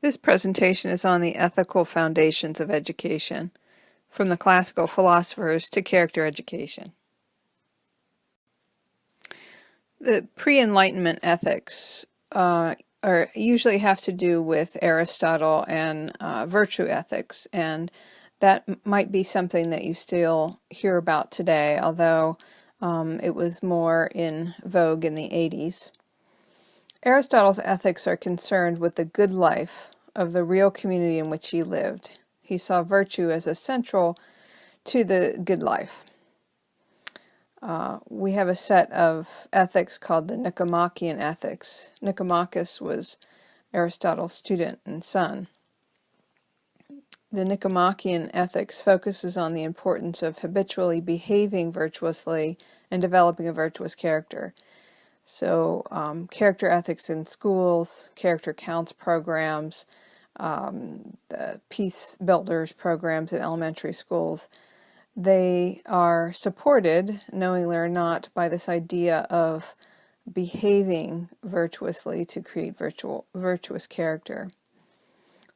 This presentation is on the ethical foundations of education, from the classical philosophers to character education. The pre-Enlightenment ethics usually have to do with Aristotle and virtue ethics, and that might be something that you still hear about today, although it was more in vogue in the 80s. Aristotle's ethics are concerned with the good life of the real community in which he lived. He saw virtue as essential to the good life. We have a set of ethics called the Nicomachean Ethics. Nicomachus was Aristotle's student and son. The Nicomachean Ethics focuses on the importance of habitually behaving virtuously and developing a virtuous character. So character ethics in schools, character counts programs, the peace builders programs in elementary schools, they are supported, knowingly or not, by this idea of behaving virtuously to create virtuous character.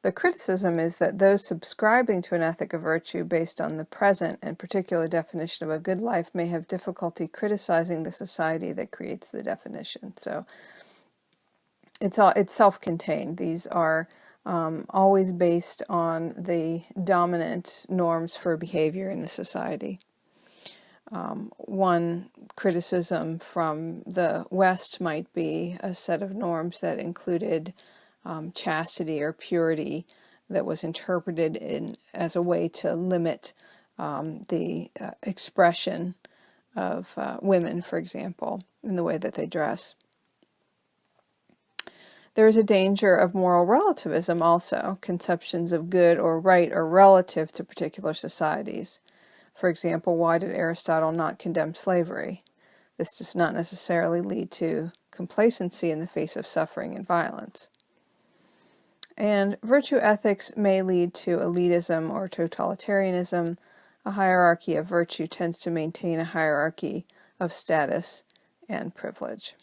The criticism is that those subscribing to an ethic of virtue based on the present and particular definition of a good life may have difficulty criticizing the society that creates the definition. So it's self-contained. These are always based on the dominant norms for behavior in the society. One criticism from the West might be a set of norms that included chastity or purity that was interpreted as a way to limit the expression of women, for example, in the way that they dress. There is a danger of moral relativism also. Conceptions of good or right are relative to particular societies. For example, why did Aristotle not condemn slavery? This does not necessarily lead to complacency in the face of suffering and violence. And virtue ethics may lead to elitism or totalitarianism. A hierarchy of virtue tends to maintain a hierarchy of status and privilege.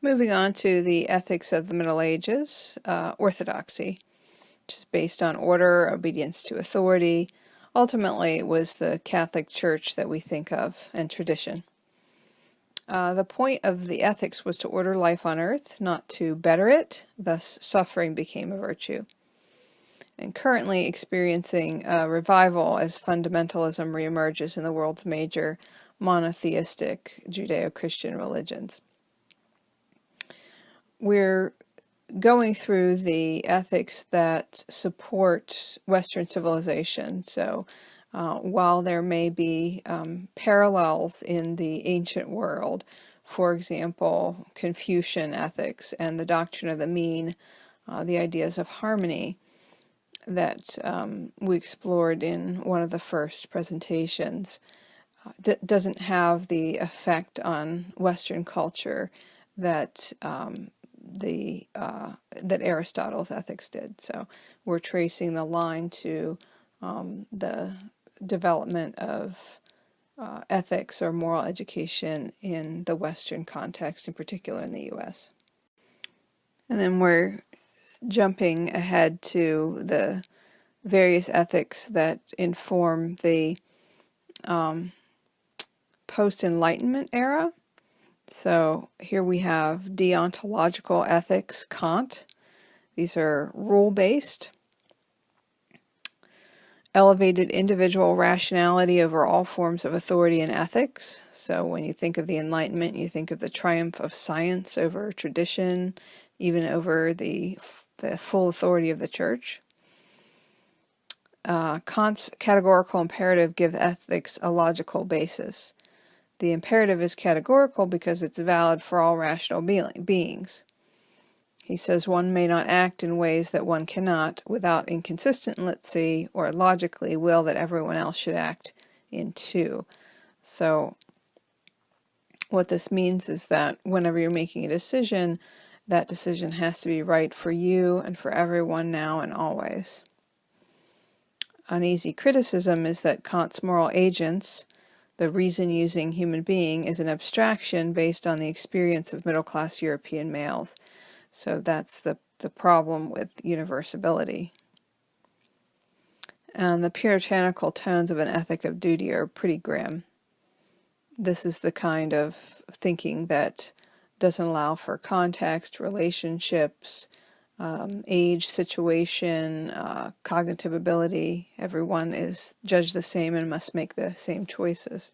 Moving on to the ethics of the Middle Ages, orthodoxy, which is based on order, obedience to authority. Ultimately, it was the Catholic Church that we think of, and tradition. The point of the ethics was to order life on earth, not to better it, thus suffering became a virtue. And currently experiencing a revival as fundamentalism reemerges in the world's major monotheistic Judeo-Christian religions. We're going through the ethics that support Western civilization. So while there may be parallels in the ancient world, for example, Confucian ethics and the doctrine of the mean, the ideas of harmony that we explored in one of the first presentations, doesn't have the effect on Western culture that that Aristotle's ethics did. So we're tracing the line to the development of ethics or moral education in the Western context, in particular in the U.S. And then we're jumping ahead to the various ethics that inform the post-Enlightenment era. So here we have deontological ethics, Kant. These are rule-based. Elevated individual rationality over all forms of authority and ethics. So when you think of the Enlightenment, you think of the triumph of science over tradition, even over the full authority of the church. Kant's categorical imperative gives ethics a logical basis. The imperative is categorical because it's valid for all rational beings. He says one may not act in ways that one cannot without inconsistency or logically will that everyone else should act in too. So what this means is that whenever you're making a decision, that decision has to be right for you and for everyone now and always. An easy criticism is that Kant's moral agents, the reason-using human being, is an abstraction based on the experience of middle-class European males. So that's the problem with universability. And the puritanical tones of an ethic of duty are pretty grim. This is the kind of thinking that doesn't allow for context, relationships, age, situation, cognitive ability. Everyone is judged the same and must make the same choices.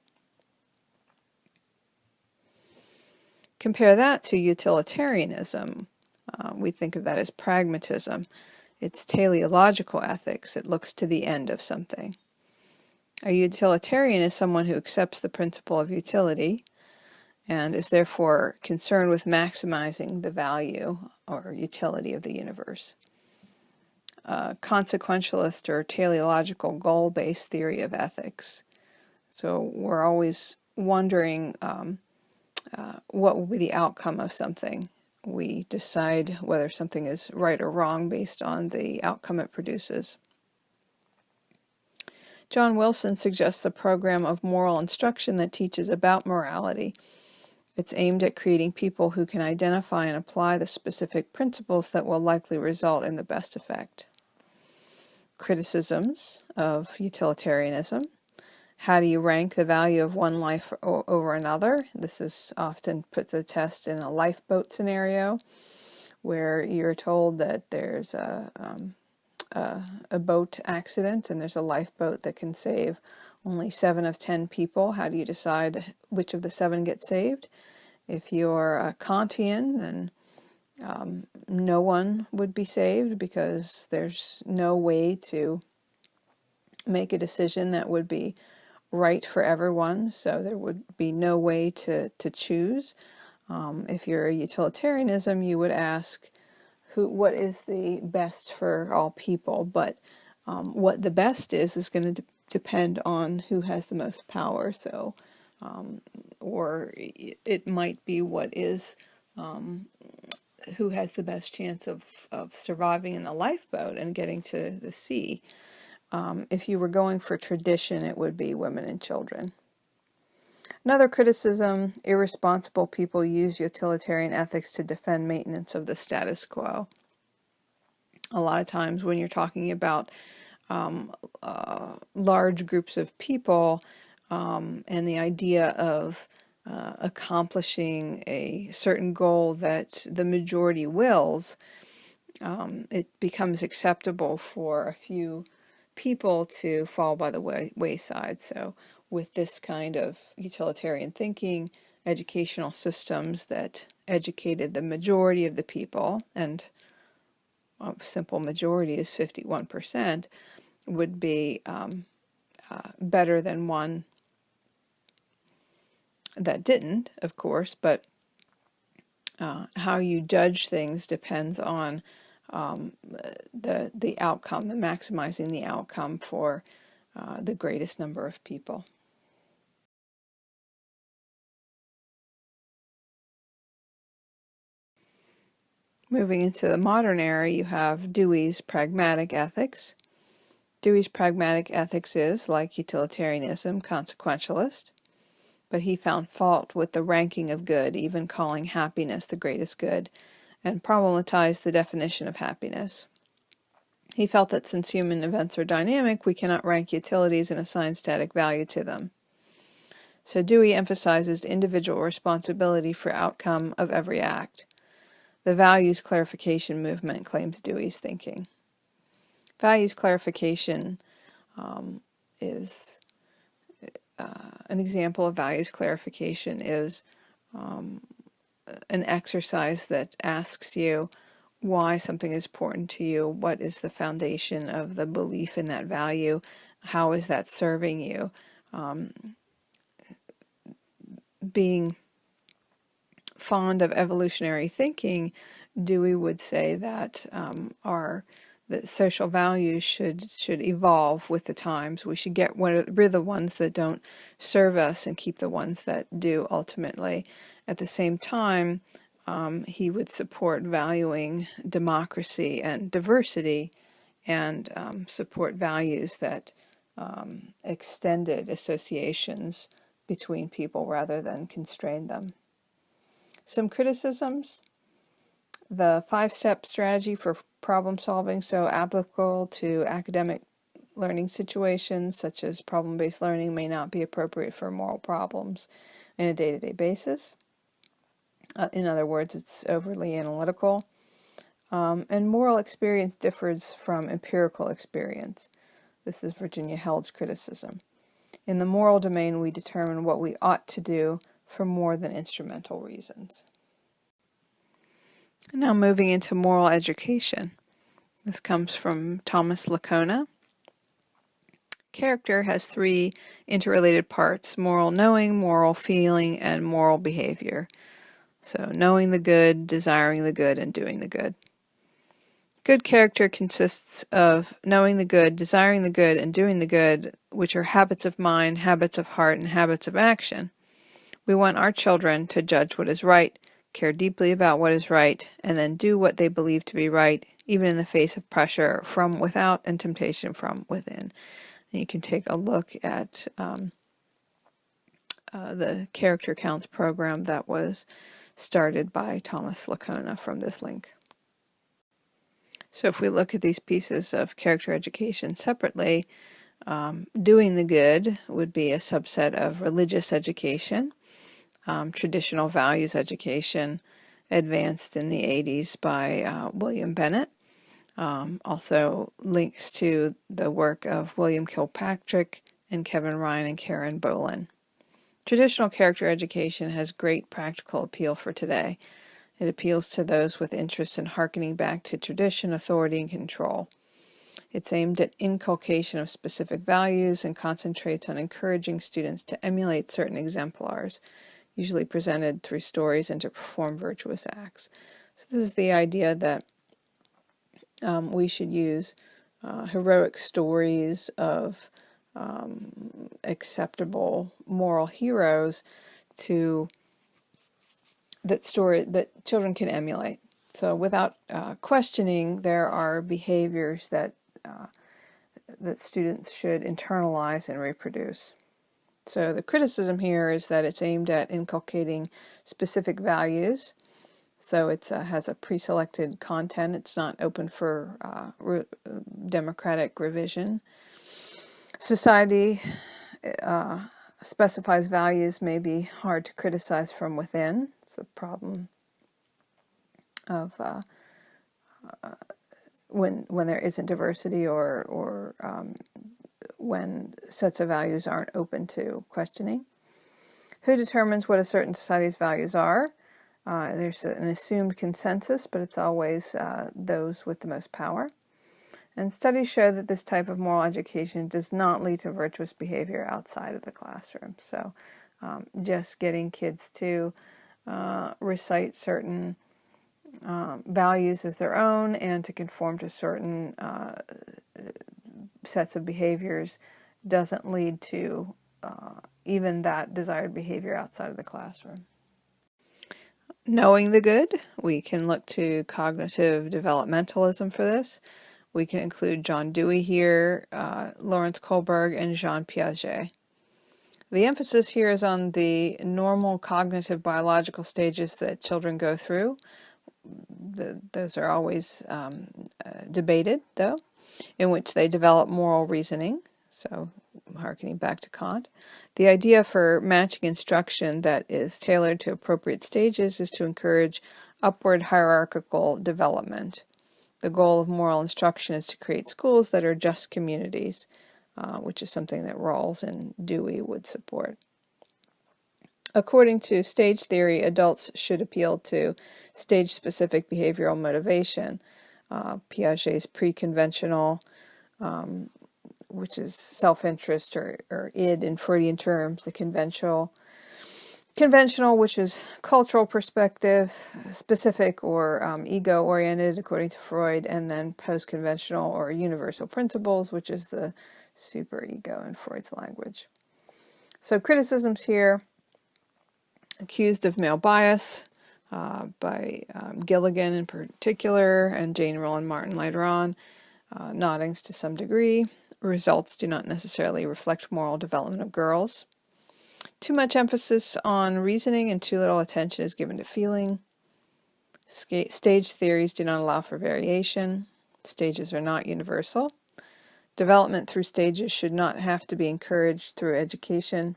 Compare that to utilitarianism. We think of that as pragmatism. It's teleological ethics. It looks to the end of something. A utilitarian is someone who accepts the principle of utility and is therefore concerned with maximizing the value or utility of the universe. Consequentialist or teleological goal-based theory of ethics. So we're always wondering what will be the outcome of something. We decide whether something is right or wrong based on the outcome it produces. John Wilson suggests a program of moral instruction that teaches about morality. It's aimed at creating people who can identify and apply the specific principles that will likely result in the best effect. Criticisms of utilitarianism. How do you rank the value of one life over another? This is often put to the test in a lifeboat scenario where you're told that there's a boat accident and there's a lifeboat that can save only 7 of 10 people. How do you decide which of the 7 get saved? If you're a Kantian, then no one would be saved because there's no way to make a decision that would be right for everyone, so there would be no way to choose. If you're a utilitarianism, you would ask, what is the best for all people? But what the best is going to depend on who has the most power. So, or it might be what is who has the best chance of surviving in the lifeboat and getting to the sea. If you were going for tradition, it would be women and children. Another criticism, irresponsible people use utilitarian ethics to defend maintenance of the status quo. A lot of times when you're talking about large groups of people and the idea of accomplishing a certain goal that the majority wills, it becomes acceptable for a few people to fall by the wayside. So with this kind of utilitarian thinking, educational systems that educated the majority of the people, and a simple majority is 51%, would be better than one that didn't, of course, but how you judge things depends on the outcome, the maximizing the outcome for the greatest number of people. Moving into the modern era, you have Dewey's pragmatic ethics. Dewey's pragmatic ethics is, like utilitarianism, consequentialist, but he found fault with the ranking of good, even calling happiness the greatest good, and problematized the definition of happiness. He felt that since human events are dynamic, we cannot rank utilities and assign static value to them. So Dewey emphasizes individual responsibility for outcome of every act. The values clarification movement claims Dewey's thinking. Values clarification is an example of values clarification is an exercise that asks you why something is important to you, what is the foundation of the belief in that value, how is that serving you. Being fond of evolutionary thinking, Dewey would say that that social values should evolve with the times. We should get rid of the ones that don't serve us and keep the ones that do ultimately. At the same time, he would support valuing democracy and diversity and support values that extended associations between people rather than constrained them. Some criticisms. the 5-step strategy for problem solving, so applicable to academic learning situations such as problem-based learning, may not be appropriate for moral problems in a day-to-day basis. In other words, it's overly analytical. And moral experience differs from empirical experience. This is Virginia Held's criticism. In the moral domain, we determine what we ought to do for more than instrumental reasons. Now moving into moral education. This comes from Thomas Lacona. Character has 3 interrelated parts: moral knowing, moral feeling, and moral behavior. So knowing the good, desiring the good, and doing the good. Good character consists of knowing the good, desiring the good, and doing the good, which are habits of mind, habits of heart, and habits of action. We want our children to judge what is right, care deeply about what is right, and then do what they believe to be right, even in the face of pressure from without and temptation from within. And you can take a look at the Character Counts program that was started by Thomas Lacona from this link. So if we look at these pieces of character education separately, doing the good would be a subset of religious education, traditional values education, advanced in the 80s by William Bennett. Also links to the work of William Kilpatrick and Kevin Ryan and Karen Bolin. Traditional character education has great practical appeal for today. It appeals to those with interest in hearkening back to tradition, authority, and control. It's aimed at inculcation of specific values and concentrates on encouraging students to emulate certain exemplars, usually presented through stories, and to perform virtuous acts. So this is the idea that we should use heroic stories of acceptable moral heroes that children can emulate. So without questioning, there are behaviors that students should internalize and reproduce. So the criticism here is that it's aimed at inculcating specific values. So it has a pre-selected content. It's not open for democratic revision. Society specifies values may be hard to criticize from within. It's a problem of when there isn't diversity or when sets of values aren't open to questioning. Who determines what a certain society's values are? There's an assumed consensus, but it's always those with the most power. And studies show that this type of moral education does not lead to virtuous behavior outside of the classroom. So just getting kids to recite certain values as their own and to conform to certain sets of behaviors doesn't lead to even that desired behavior outside of the classroom. Knowing the good, we can look to cognitive developmentalism for this. We can include John Dewey here, Lawrence Kohlberg, and Jean Piaget. The emphasis here is on the normal cognitive biological stages that children go through. Those are always debated, though, in which they develop moral reasoning. So, harkening back to Kant. The idea for matching instruction that is tailored to appropriate stages is to encourage upward hierarchical development. The goal of moral instruction is to create schools that are just communities, which is something that Rawls and Dewey would support. According to stage theory, adults should appeal to stage-specific behavioral motivation. Piaget's pre-conventional, which is self-interest or id in Freudian terms, the conventional, which is cultural perspective, specific or ego-oriented according to Freud, and then post-conventional or universal principles, which is the superego in Freud's language. So criticisms here: accused of male bias by Gilligan in particular, and Jane Roland Martin later on, noddings to some degree. Results do not necessarily reflect moral development of girls. Too much emphasis on reasoning and too little attention is given to feeling. Stage theories do not allow for variation. Stages are not universal. Development through stages should not have to be encouraged through education.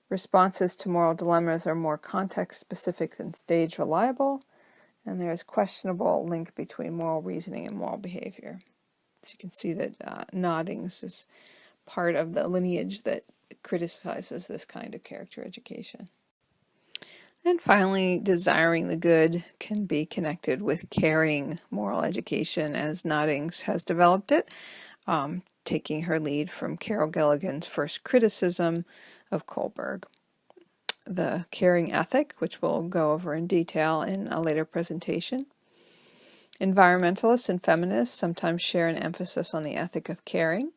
Responses to moral dilemmas are more context-specific than stage reliable, and there is questionable link between moral reasoning and moral behavior. So you can see that Noddings is part of the lineage that criticizes this kind of character education. And finally, desiring the good can be connected with caring moral education as Noddings has developed it, taking her lead from Carol Gilligan's first criticism of Kohlberg. The caring ethic, which we'll go over in detail in a later presentation. Environmentalists and feminists sometimes share an emphasis on the ethic of caring.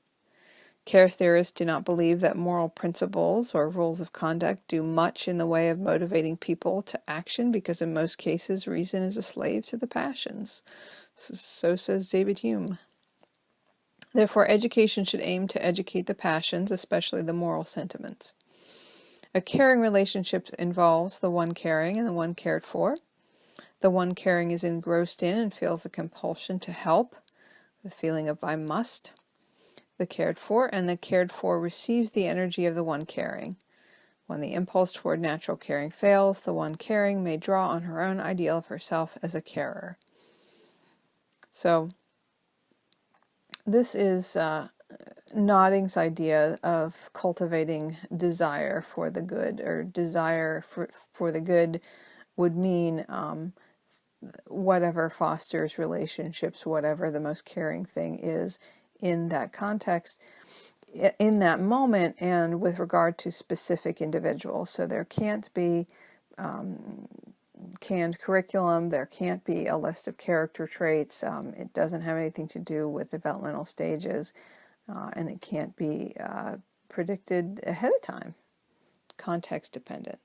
Care theorists do not believe that moral principles or rules of conduct do much in the way of motivating people to action because in most cases reason is a slave to the passions. So says David Hume. Therefore, education should aim to educate the passions, especially the moral sentiments. A caring relationship involves the one caring and the one cared for. The one caring is engrossed in and feels a compulsion to help, the feeling of I must. The cared for and the cared for receives the energy of the one caring. When the impulse toward natural caring fails, the one caring may draw on her own ideal of herself as a carer. So this is Nodding's idea of cultivating desire for the good, or desire for the good would mean whatever fosters relationships, whatever the most caring thing is in that context, in that moment, and with regard to specific individuals. So there can't be canned curriculum, there can't be a list of character traits, it doesn't have anything to do with developmental stages, and it can't be predicted ahead of time, context dependent.